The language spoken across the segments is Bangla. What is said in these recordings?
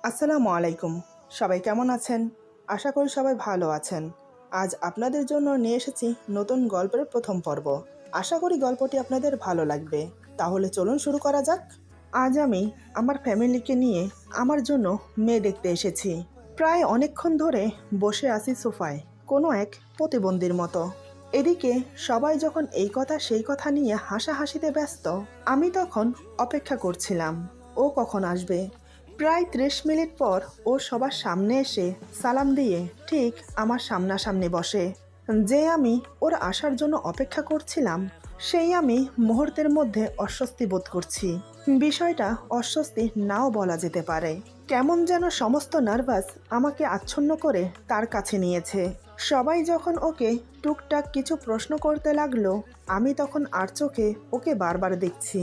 আসসালামু আলাইকুম। সবাই কেমন আছেন? আশা করি সবাই ভালো আছেন। আজ আপনাদের জন্য নিয়ে এসেছি নতুন গল্পের প্রথম পর্ব। আশা করি গল্পটি আপনাদের ভালো লাগবে। তাহলে চলুন শুরু করা যাক। আজ আমি আমার ফ্যামিলিকে নিয়ে আমার জন্য মেয়ে দেখতে এসেছি। প্রায় অনেকক্ষণ ধরে বসে আছি সোফায়, কোনো এক প্রতিবন্ধীর মতো। এদিকে সবাই যখন এই কথা সেই কথা নিয়ে হাসাহাসিতে ব্যস্ত, আমি তখন অপেক্ষা করছিলাম ও কখন আসবে। প্রায় ৩০ মিনিট পর ও সবার সামনে এসে সালাম দিয়ে ঠিক আমার সামনাসামনি বসে। যে আমি ওর আসার জন্য অপেক্ষা করছিলাম, সেই আমি মুহূর্তের মধ্যে অস্বস্তি বোধ করছি। বিষয়টা অস্বস্তি নাও বলা যেতে পারে। কেমন যেন সমস্ত নার্ভাস আমাকে আচ্ছন্ন করে তার কাছে নিয়েছে। সবাই যখন ওকে টুকটাক কিছু প্রশ্ন করতে লাগলো, আমি তখন আর চোখে ওকে বারবার দেখছি।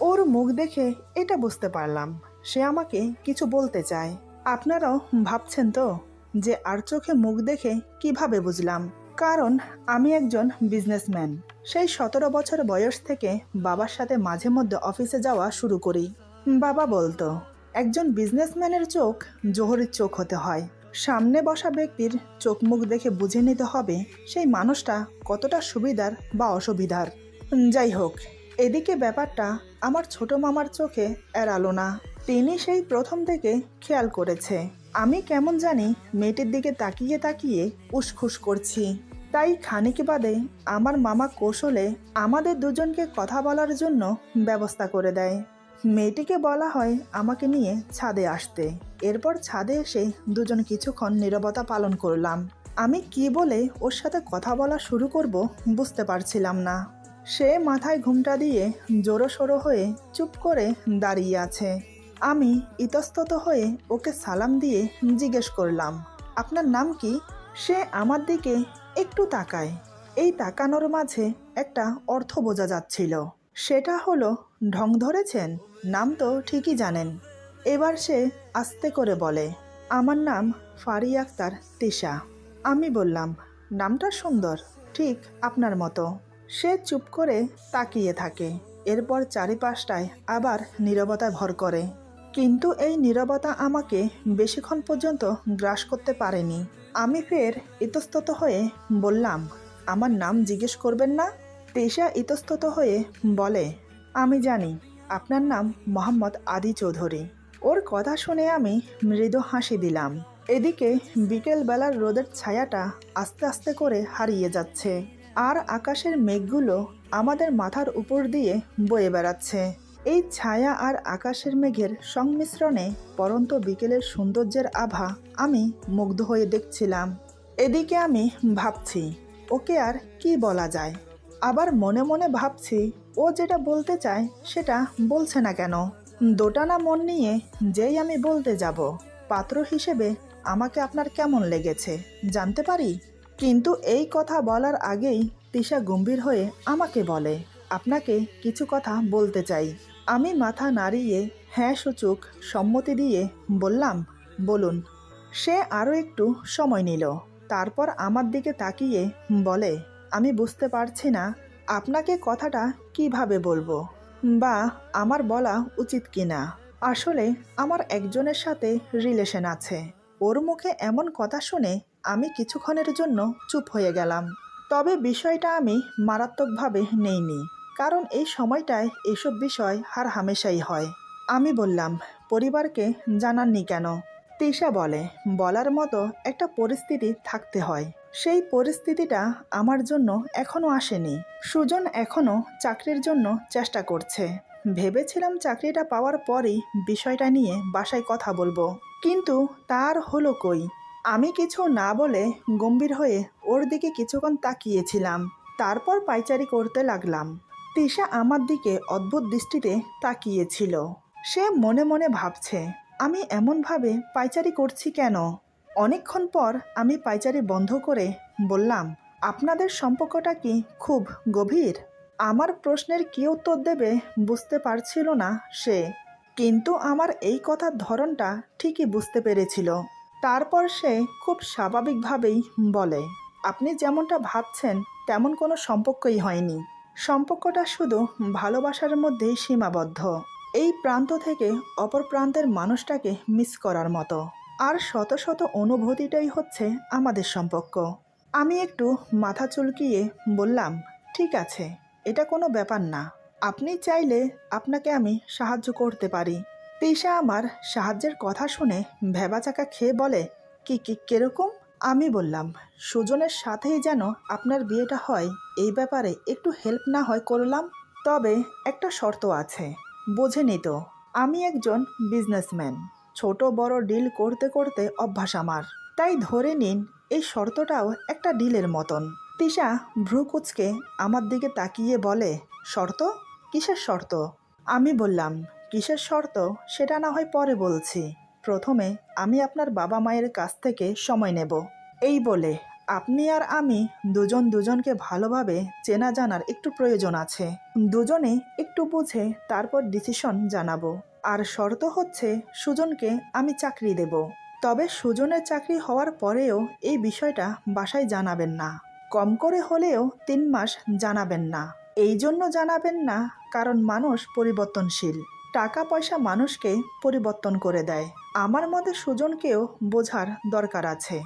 ওর মুখ দেখে এটা বুঝতে পারলাম সে আমাকে কিছু বলতে চায়। আপনারাও ভাবছেন তো যে আর চোখে মুখ দেখে কিভাবে বুঝলাম? কারণ আমি একজন বিজনেসম্যান। সেই ১৭ বছর বয়স থেকে বাবার সাথে মাঝে মধ্যে অফিসে যাওয়া শুরু করি। বাবা বলতো, একজন বিজনেসম্যানের চোখ জোহরের চোখ হতে হয়। সামনে বসা ব্যক্তির চোখ মুখ দেখে বুঝে নিতে হবে সেই মানুষটা কতটা সুবিধার বা অসুবিধার। যাই হোক, এদিকে ব্যাপারটা আমার ছোট মামার চোখে এড়ালো না। তিনি সেই প্রথম থেকে খেয়াল করেছে আমি কেমন জানি মেয়েটির দিকে তাকিয়ে তাকিয়ে উসখুস করছি। তাই খানিক বাদে আমার মামা কৌশলে আমাদের দুজনকে কথা বলার জন্য ব্যবস্থা করে দেয়। মেয়েটিকে বলা হয় আমাকে নিয়ে ছাদে আসতে। এরপর ছাদে এসে দুজন কিছুক্ষণ নীরবতা পালন করলাম। আমি কি বলে ওর সাথে কথা বলা শুরু করব বুঝতে পারছিলাম না। সে মাথায় ঘুমটা দিয়ে জোরোসোরো হয়ে চুপ করে দাঁড়িয়ে আছে। আমি ইতস্তত হয়ে ওকে সালাম দিয়ে জিজ্ঞেস করলাম, আপনার নাম কি? সে আমার দিকে একটু তাকায়। এই তাকানোর মাঝে একটা অর্থ বোঝা যাচ্ছিল। সেটা হলো, ঢং ধরেছেন? নাম তো ঠিকই জানেন। এবার সে আস্তে করে বলে, আমার নাম ফারিয়া আক্তার তিশা। আমি বললাম, নামটা সুন্দর, ঠিক আপনার মতো। সে চুপ করে তাকিয়ে থাকে। এরপর চারিপাশটায় আবার নীরবতা ভর করে। কিন্তু এই নীরবতা আমাকে বেশিক্ষণ পর্যন্ত গ্রাস করতে পারেনি। আমি ফের ইতস্তত হয়ে বললাম, আমার নাম জিজ্ঞেস করবেন না? তিশা ইতস্তত হয়ে বলে, আমি জানি আপনার নাম মোহাম্মদ আদি চৌধুরী। ওর কথা শুনে আমি মৃদু হাসি দিলাম। এদিকে বিকেলবেলার রোদের ছায়াটা আস্তে আস্তে করে হারিয়ে যাচ্ছে, আর আকাশের মেঘগুলো আমাদের মাথার উপর দিয়ে বয়ে বেড়াচ্ছে। এই ছায়া আর আকাশের মেঘের সংমিশ্রণে পরন্ত বিকেলের সৌন্দর্যের আভা আমি মুগ্ধ হয়ে দেখছিলাম। এদিকে আমি ভাবছি ওকে আর কি বলা যায়। আবার মনে মনে ভাবছি ও যেটা বলতে চায় সেটা বলছে না কেন। দোটানা মন নিয়ে যেই আমি বলতে যাব, পাত্র হিসেবে আমাকে আপনার কেমন লেগেছে জানতে পারি? কিন্তু এই কথা বলার আগেই তিশা গম্ভীর হয়ে আমাকে বলে, আপনাকে কিছু কথা বলতে চাই। আমি মাথা নাড়িয়ে হ্যাঁ সূচক সম্মতি দিয়ে বললাম, বলুন। সে আরও একটু সময় নিল। তারপর আমার দিকে তাকিয়ে বলে, আমি বুঝতে পারছি না আপনাকে কথাটা কিভাবে বলবো, বা আমার বলা উচিত কিনা। আসলে আমার একজনের সাথে রিলেশন আছে। ওর মুখে এমন কথা শুনে আমি কিছুক্ষণের জন্য চুপ হয়ে গেলাম। তবে বিষয়টা আমি মারাত্মকভাবে নেইনি, কারণ এই সময়টায় এসব বিষয় হার হামেশাই হয়। আমি বললাম, পরিবারকে জানাননি কেন? তিশা বলে, বলার মতো একটা পরিস্থিতি থাকতে হয়। সেই পরিস্থিতিটা আমার জন্য এখনো আসেনি। সুজন এখনো চাকরির জন্য চেষ্টা করছে। ভেবেছিলাম চাকরিটা পাওয়ার পরই বিষয়টা নিয়ে বাসায় কথা বলবো, কিন্তু তার হলো কই। আমি কিছু না বলে গম্ভীর হয়ে ওর দিকে কিছুক্ষণ তাকিয়েছিলাম। তারপর পায়চারি করতে লাগলাম। তিশা আমার দিকে অদ্ভুত দৃষ্টিতে তাকিয়েছিল। সে মনে মনে ভাবছে আমি এমনভাবে পায়চারি করছি কেন। অনেকক্ষণ পর আমি পায়চারি বন্ধ করে বললাম, আপনাদের সম্পর্কটা কি খুব গভীর? আমার প্রশ্নের কী উত্তর দেবে বুঝতে পারছিল না সে, কিন্তু আমার এই কথার ধরনটা ঠিকই বুঝতে পেরেছিল। তারপর সে খুব স্বাভাবিকভাবেই বলে, আপনি যেমনটা ভাবছেন তেমন কোনো সম্পর্কই হয়নি। সম্পর্কটা শুধু ভালোবাসার মধ্যেই সীমাবদ্ধ। এই প্রান্ত থেকে অপর প্রান্তের মানুষটাকে মিস করার মতো। আর শত শত অনুভূতিটাই হচ্ছে আমাদের সম্পর্ক। আমি একটু মাথা চুলকিয়ে বললাম, ঠিক আছে, এটা কোনো ব্যাপার না। আপনি চাইলে আপনাকে আমি সাহায্য করতে পারি। তিশা আমার সাহায্যের কথা শুনে ভ্যাবাচাকা খেয়ে বলে, কিরকম? আমি বললাম, সুজনের সাথেই যেন আপনার বিয়েটা হয়, এই ব্যাপারে একটু হেল্প না হয় করলাম। তবে একটা শর্ত আছে, বোঝেনি তো, আমি একজন বিজনেসম্যান। ছোট বড় ডিল করতে করতে অভ্যাস আমার। তাই ধরে নিন এই শর্তটাও একটা ডিলের মতন। তিশা ভ্রু কুঁচকে আমার দিকে তাকিয়ে বলে, শর্ত? কিসের শর্ত? আমি বললাম, কিসের শর্ত সেটা না হয় পরে বলছি। প্রথমে আমি আপনার বাবা মায়ের কাছ থেকে সময় নেব। এই বলে আপনি আর আমি দুজনকে ভালোভাবে চেনা জানার একটু প্রয়োজন আছে। দুজনে একটু বুঝে তারপর ডিসিশন জানাবো। আর শর্ত হচ্ছে, সুজনকে আমি চাকরি দেব। তবে সুজনের চাকরি হওয়ার পরেও এই বিষয়টা বাসায় জানাবেন না। কম করে হলেও 3 মাস জানাবেন না। এই জন্য জানাবেন না কারণ মানুষ পরিবর্তনশীল। টাকা পয়সা মানুষকে পরিবর্তন করে দেয়। আমার মতে সুজনকেও বোঝার দরকার আছে।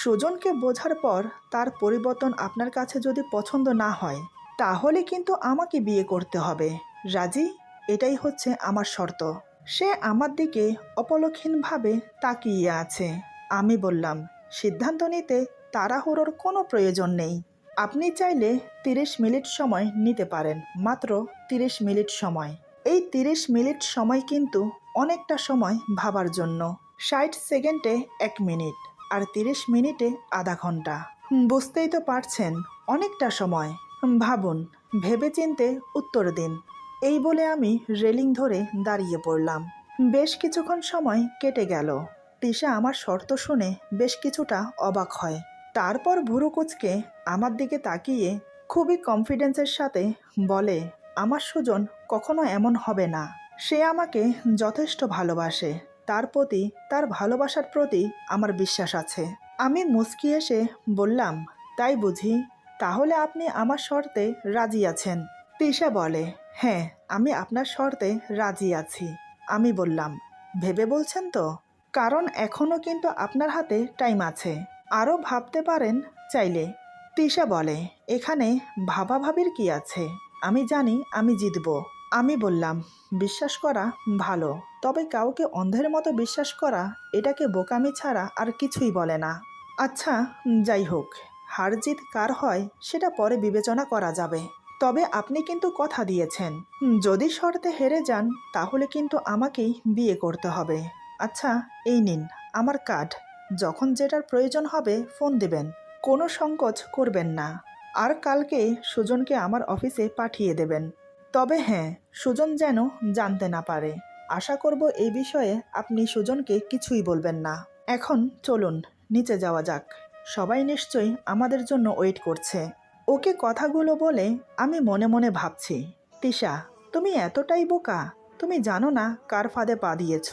সুজনকে বোঝার পর তার পরিবর্তন আপনার কাছে যদি পছন্দ না হয়, তাহলে কিন্তু আমাকে বিয়ে করতে হবে। রাজি? এটাই হচ্ছে আমার শর্ত। সে আমার দিকে অপলক্ষীনভাবে তাকিয়ে আছে। আমি বললাম, সিদ্ধান্ত নিতে তাড়াহুড়োর কোনো প্রয়োজন নেই। আপনি চাইলে 30 মিনিট সময় নিতে পারেন, মাত্র 30 মিনিট সময়। এই 30 মিনিট সময় কিন্তু অনেকটা সময় ভাবার জন্য। 60 সেকেন্ডে 1 মিনিট, আর 30 মিনিটে আধা ঘন্টা। বুঝতেই তো পারছেন, অনেকটা সময়। ভাবুন, ভেবেচিন্তে উত্তর দিন। এই বলে আমি রেলিং ধরে দাঁড়িয়ে পড়লাম। বেশ কিছুক্ষণ সময় কেটে গেল। তিশা আমার শর্ত শুনে বেশ কিছুটা অবাক হয়। তারপর ভুরু কুঁচকে আমার দিকে তাকিয়ে খুবই কনফিডেন্সের সাথে বলে, আমার সুজন কখনো এমন হবে না। সে আমাকে যথেষ্ট ভালোবাসে। তার প্রতি, তার ভালোবাসার প্রতি আমার বিশ্বাস আছে। আমি মুচকি এসে বললাম, তাই বুঝি? তাহলে আপনি আমার শর্তে রাজি আছেন? তিশা বলে, হ্যাঁ, আমি আপনার শর্তে রাজি আছি। আমি বললাম, ভেবে বলছেন তো? কারণ এখনও কিন্তু আপনার হাতে টাইম আছে, আরও ভাবতে পারেন চাইলে। তিশা বলে, এখানে ভাবাভাবির কি আছে? আমি জানি আমি জিতব। আমি বললাম, বিশ্বাস করা ভালো, তবে কাউকে অন্ধের মতো বিশ্বাস করা এটাকে বোকামি ছাড়া আর কিছুই বলে না। আচ্ছা, যাই হোক, হার জিত কার হয় সেটা পরে বিবেচনা করা যাবে। তবে আপনি কিন্তু কথা দিয়েছেন, যদি শর্তে হেরে যান তাহলে কিন্তু আমাকেই বিয়ে করতে হবে। আচ্ছা, এই নিন আমার কার্ড। যখন যেটার প্রয়োজন হবে ফোন দেবেন, কোনো সংকোচ করবেন না। আর কালকে সুজনকে আমার অফিসে পাঠিয়ে দেবেন। তবে হ্যাঁ, সুজন যেন জানতে না পারে। আশা করব এই বিষয়ে আপনি সুজনকে কিছুই বলবেন না। এখন চলুন নিচে যাওয়া যাক, সবাই নিশ্চয়ই আমাদের জন্য ওয়েট করছে। ওকে কথাগুলো বলে আমি মনে মনে ভাবছি, তিশা, তুমি এতটাই বোকা? তুমি জানো না কার ফাঁদে পা দিয়েছ।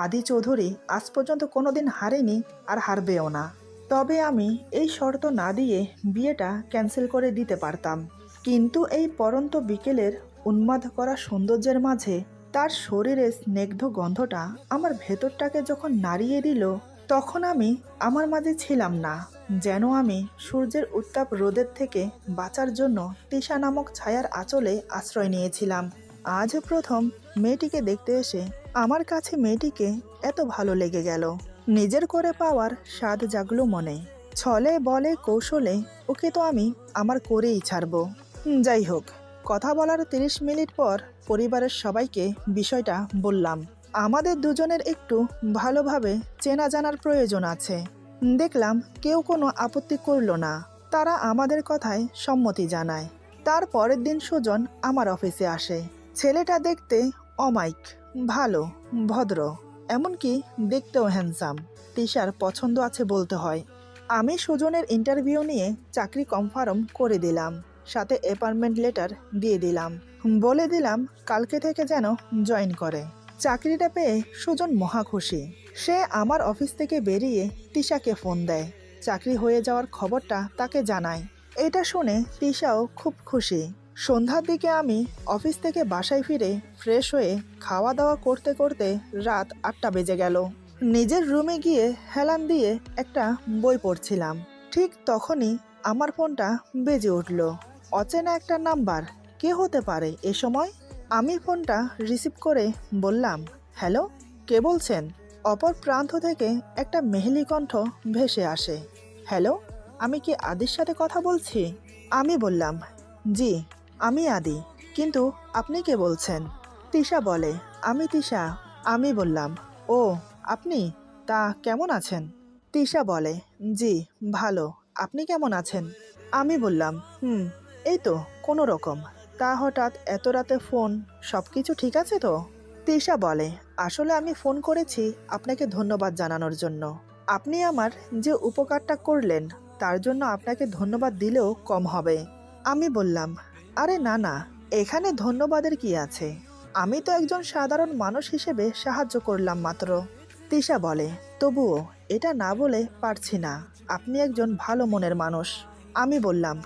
আদি চৌধুরী আজ পর্যন্ত কোনোদিন হারেনি, আর হারবেও না। তবে আমি এই শর্ত না দিয়ে বিয়েটা ক্যান্সেল করে দিতে পারতাম, কিন্তু এই পরন্ত বিকেলের উন্মাদ করা সৌন্দর্যের মাঝে তার শরীরের স্নিগ্ধ গন্ধটা আমার ভেতরটাকে যখন নাড়িয়ে দিল, তখন আমি আমার মাঝে ছিলাম না। যেন আমি সূর্যের উত্তাপ রোদের থেকে বাঁচার জন্য তিশা নামক ছায়ার আঁচলে আশ্রয় নিয়েছিলাম। আজ প্রথম মেয়েটিকে দেখতে এসে আমার কাছে মেয়েটিকে এত ভালো লেগে গেল। নিজের করে পাওয়ার স্বাদ জাগলো মনে। ছলে বলে কৌশলে ওকে তো আমি আমার করেই ছাড়ব। যাই হোক, কথা বলার 30 মিনিট পর পরিবারের সবাইকে বিষয়টা বললাম। আমাদের দুজনের একটু ভালোভাবে চেনা জানার প্রয়োজন আছে। দেখলাম কেউ কোনো আপত্তি করল না। তারা আমাদের কথায় সম্মতি জানায়। তার পরের দিন সুজন আমার অফিসে আসে। ছেলেটা দেখতে অমায়িক, ভালো, ভদ্র, এমনকি দেখতেও হ্যান্ডসাম। তিশার পছন্দ আছে বলতে হয়। আমি সুজনের ইন্টারভিউ নিয়ে চাকরি কনফার্ম করে দিলাম, সাথে অ্যাপয়েন্টমেন্ট লেটার দিয়ে দিলাম। বলে দিলাম কালকে থেকে যেন জয়েন করে। চাকরিটা পেয়ে সুজন মহা খুশি। সে আমার অফিস থেকে বেরিয়ে তিশাকে ফোন দেয়, চাকরি হয়ে যাওয়ার খবরটা তাকে জানায়। এটা শুনে তিশাও খুব খুশি। সন্ধ্যার দিকে আমি অফিস থেকে বাসায় ফিরে ফ্রেশ হয়ে খাওয়া দাওয়া করতে করতে রাত 8টা বেজে গেল। নিজের রুমে গিয়ে হেলান দিয়ে একটা বই পড়ছিলাম। ঠিক তখনই আমার ফোনটা বেজে উঠল। অচেনা একটা নাম্বার। কে হতে পারে এ সময়? আমি ফোনটা রিসিভ করে বললাম, হ্যালো, কে বলছেন? অপর প্রান্ত থেকে একটা মেহেলি কণ্ঠ ভেসে আসে। হ্যালো, আমি কি আদির সাথে কথা বলছি? আমি বললাম, জি, আমি আদি, কিন্তু আপনি কে বলছেন? তিশা বলে, আমি তিশা। আমি বললাম, ও আপনি, তা কেমন আছেন? তিশা বলে, জি ভালো, আপনি কেমন আছেন? আমি বললাম, এই তো কোনো রকম। তা হঠাৎ এত রাতে ফোন, সব কিছু ঠিক আছে তো? তিশা বলে, আসলে আমি ফোন করেছি আপনাকে ধন্যবাদ জানানোর জন্য। আপনি আমার যে উপকারটা করলেন তার জন্য আপনাকে ধন্যবাদ দিলেও কম হবে। আমি বললাম, আরে না না, এখানে ধন্যবাদের কি আছে? আমি তো একজন সাধারণ মানুষ হিসেবে সাহায্য করলাম মাত্র। তিশা বলে, তবুও এটা না বলে পারছি না, আপনি একজন ভালো মনের মানুষ। আমি বললাম,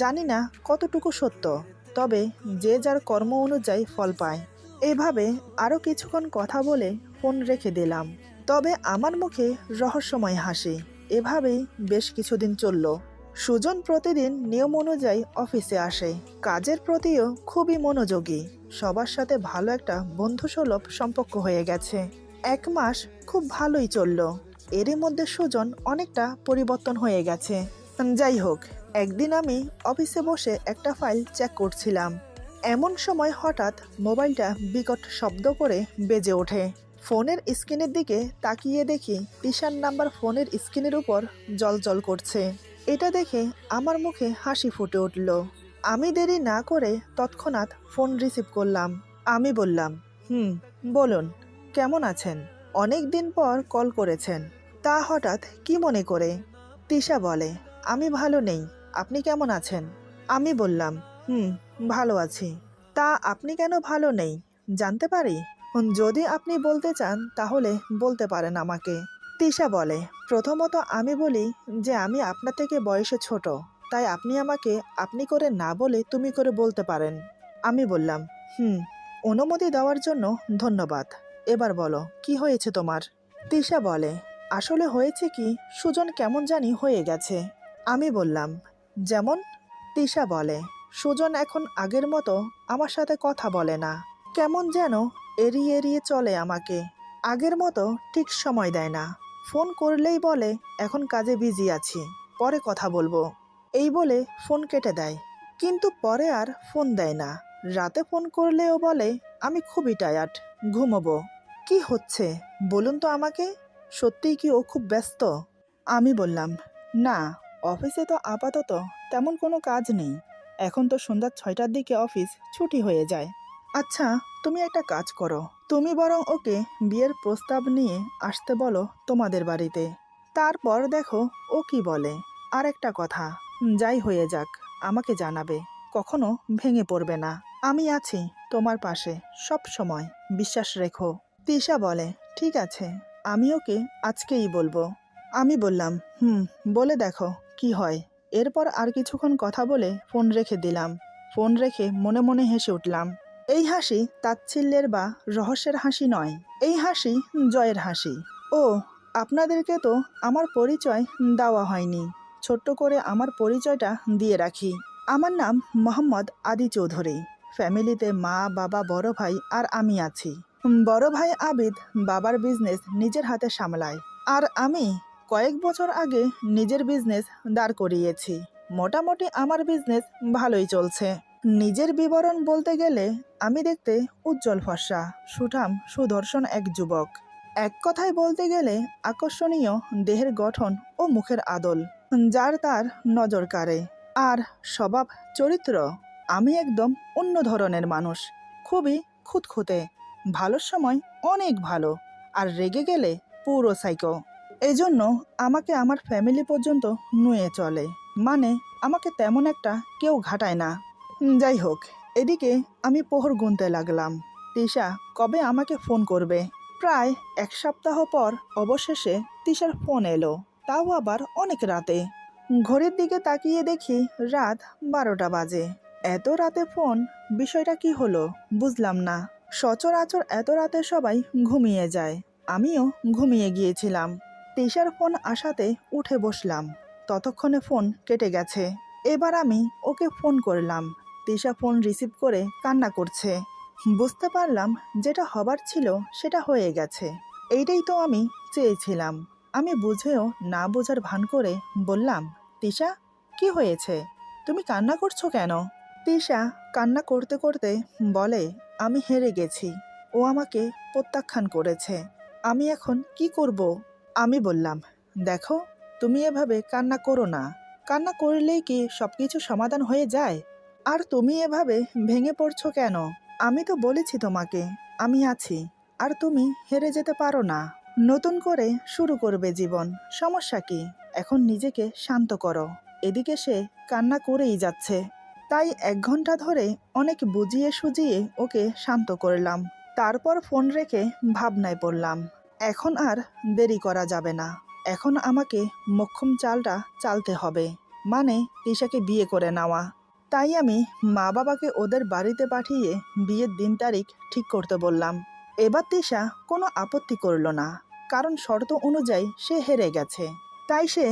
জানি না কতটুকু সত্য, তবে যে যার কর্ম অনুযায়ী ফল পায়। এভাবে আরও কিছুক্ষণ কথা বলে ফোন রেখে দিলাম। তবে আমার মুখে রহস্যময় হাসি। এভাবেই বেশ কিছুদিন চলল। সুজন প্রতিদিন নিয়ম অনুযায়ী অফিসে আসে। কাজের প্রতিও খুবই মনোযোগী। সবার সাথে ভালো একটা বন্ধুসুলভ সম্পর্ক হয়ে গেছে। 1 মাস খুব ভালোই চলল। এরই মধ্যে সুজন অনেকটা পরিবর্তন হয়ে গেছে। যাই হোক, একদিন আমি অফিসে বসে একটা ফাইল চেক করছিলাম। এমন সময় হঠাৎ মোবাইলটা বিকট শব্দ করে বেজে ওঠে। ফোনের স্ক্রিনের দিকে তাকিয়ে দেখি তিশার নাম্বার ফোনের স্ক্রিনের উপর জ্বলজ্বল করছে। এটা দেখে আমার মুখে হাসি ফুটে উঠল। আমি দেরি না করে তৎক্ষণাৎ ফোন রিসিভ করলাম। আমি বললাম, বলুন, কেমন আছেন? অনেক দিন পর কল করেছেন, তা হঠাৎ কি মনে করে? তিশা বলে, আমি ভালো নেই, আপনি কেমন আছেন? আমি বললাম, ভালো আছি। তা আপনি কেন ভালো নেই জানতে পারি? যদি আপনি বলতে চান তাহলে বলতে পারেন আমাকে। তিশা বলে, প্রথমত আমি বলি যে আমি আপনার থেকে বয়সে ছোট, তাই আপনি আমাকে আপনি করে না বলে তুমি করে বলতে পারেন। আমি বললাম, অনুমতি দেওয়ার জন্য ধন্যবাদ। এবার বলো, কি হয়েছে তোমার? তিশা বলে, আসলে হয়েছে কি, সুজন কেমন জানি হয়ে গেছে। আমি বললাম, যেমন? তিশা বলে, সুজন এখন আগের মতো আমার সাথে কথা বলে না। কেমন যেন এড়িয়ে এড়িয়ে চলে আমাকে। আগের মতো ঠিক সময় দেয় না। ফোন করলেই বলে, এখন কাজে বিজি আছি, পরে কথা বলবো, এই বলে ফোন কেটে দেয়। কিন্তু পরে আর ফোন দেয় না। রাতে ফোন করলেও বলে, আমি খুবই টায়ার্ড, ঘুমোবো। কি হচ্ছে বলুন তো আমাকে? সত্যিই কি ও খুব ব্যস্ত? আমি বললাম, না, অফিসে তো আপাতত তেমন কোনো কাজ নেই। এখন তো সন্ধ্যা 6টার দিকে অফিস ছুটি হয়ে যায়। আচ্ছা, তুমি একটা কাজ করো, তুমি বরং ওকে বিয়ের প্রস্তাব নিয়ে আসতে বলো তোমাদের বাড়িতে। তারপর দেখো ও কি বলে। আর একটা কথা, যাই হয়ে যাক আমাকে জানাবে, কখনো ভেঙে পড়বে না। আমি আছি তোমার পাশে সব সময়, বিশ্বাস রেখো। তিশা বলে, ঠিক আছে, আমি ওকে আজকেই বলবো। আমি বললাম, বলে দেখো কি হয়। এরপর আর কিছুক্ষণ কথা বলে ফোন রেখে দিলাম। ফোন রেখে মনে মনে হেসে উঠলাম। এই হাসি তাচ্ছিল্যের বা রহস্যের হাসি নয়, এই হাসি জয়ের হাসি। ও, আপনাদেরকে তো আমার পরিচয় দেওয়া হয়নি। ছোট্ট করে আমার পরিচয়টা দিয়ে রাখি। আমার নাম মোহাম্মদ আদি চৌধুরী। ফ্যামিলিতে মা, বাবা, বড় ভাই আর আমি আছি। বড় ভাই আবিদ বাবার বিজনেস নিজের হাতে সামলায়, আর আমি কয়েক বছর আগে নিজের বিজনেস দাঁড় করিয়েছি। মোটামুটি আমার বিজনেস ভালোই চলছে। নিজের বিবরণ বলতে গেলে আমি দেখতে উজ্জ্বল ফর্সা, সুঠাম সুদর্শন এক যুবক। এক কথায় বলতে গেলে আকর্ষণীয় দেহের গঠন ও মুখের আদল, যার তার নজর কাড়ে। আর স্বভাব চরিত্র, আমি একদম অন্য ধরনের মানুষ। খুবই খুঁতখুঁতে, ভালোর সময় অনেক ভালো, আর রেগে গেলে পুরো সাইকো। এজন্য আমাকে আমার ফ্যামিলি পর্যন্ত নুয়ে চলে, মানে আমাকে তেমন একটা কেউ ঘাটায় না। যাই হোক, এদিকে আমি প্রহর গুনতে লাগলাম, তিশা কবে আমাকে ফোন করবে। প্রায় 1 সপ্তাহ পর অবশেষে তিশার ফোন এলো, তাও আবার অনেক রাতে। ঘড়ির দিকে তাকিয়ে দেখি রাত 12টা বাজে। এত রাতে ফোন, বিষয়টা কি হলো বুঝলাম না। সচরাচর এত রাতে সবাই ঘুমিয়ে যায়, আমিও ঘুমিয়ে গিয়েছিলাম। তিশার ফোন আসাতে উঠে বসলাম, ততক্ষণে ফোন কেটে গেছে। এবার আমি ওকে ফোন করলাম। তিশা ফোন রিসিভ করে কান্না করছে। বুঝতে পারলাম যেটা হবার ছিল সেটা হয়ে গেছে। এইটাই তো আমি চেয়েছিলাম। আমি বুঝেও না বোঝার ভান করে বললাম, তিশা, কি হয়েছে? তুমি কান্না করছো কেন? তিশা কান্না করতে করতে বলে, আমি হেরে গেছি। ও আমাকে প্রত্যাখ্যান করেছে। আমি এখন কি করব? আমি বললাম, দেখো, তুমি এভাবে কান্না করো না। কান্না করলেই কি সবকিছু সমাধান হয়ে যায়? আর তুমি এভাবে ভেঙে পড়ছো কেন? আমি তো বলেছি তোমাকে আমি আছি, আর তুমি হেরে যেতে পারো না। নতুন করে শুরু করবে জীবন, সমস্যা কি? এখন নিজেকে শান্ত করো। এদিকে সে কান্না করেই যাচ্ছে। তাই 1 ঘন্টা ধরে অনেক বুঝিয়ে সুজিয়ে ওকে শান্ত করলাম। তারপর ফোন রেখে ভাবনায় পড়লাম। এখন আর দেরি করা যাবে না। এখন আমাকে মোক্ষম চালটা চালতে হবে, মানে তিশাকে বিয়ে করে নেওয়া। তাই আমি মা বাবাকে ওদের বাড়িতে পাঠিয়ে বিয়ের দিন তারিখ ঠিক করতে বললাম। এবার তিশা কোনো আপত্তি করল না, কারণ শর্ত অনুযায়ী সে হেরে গেছে। তাই সে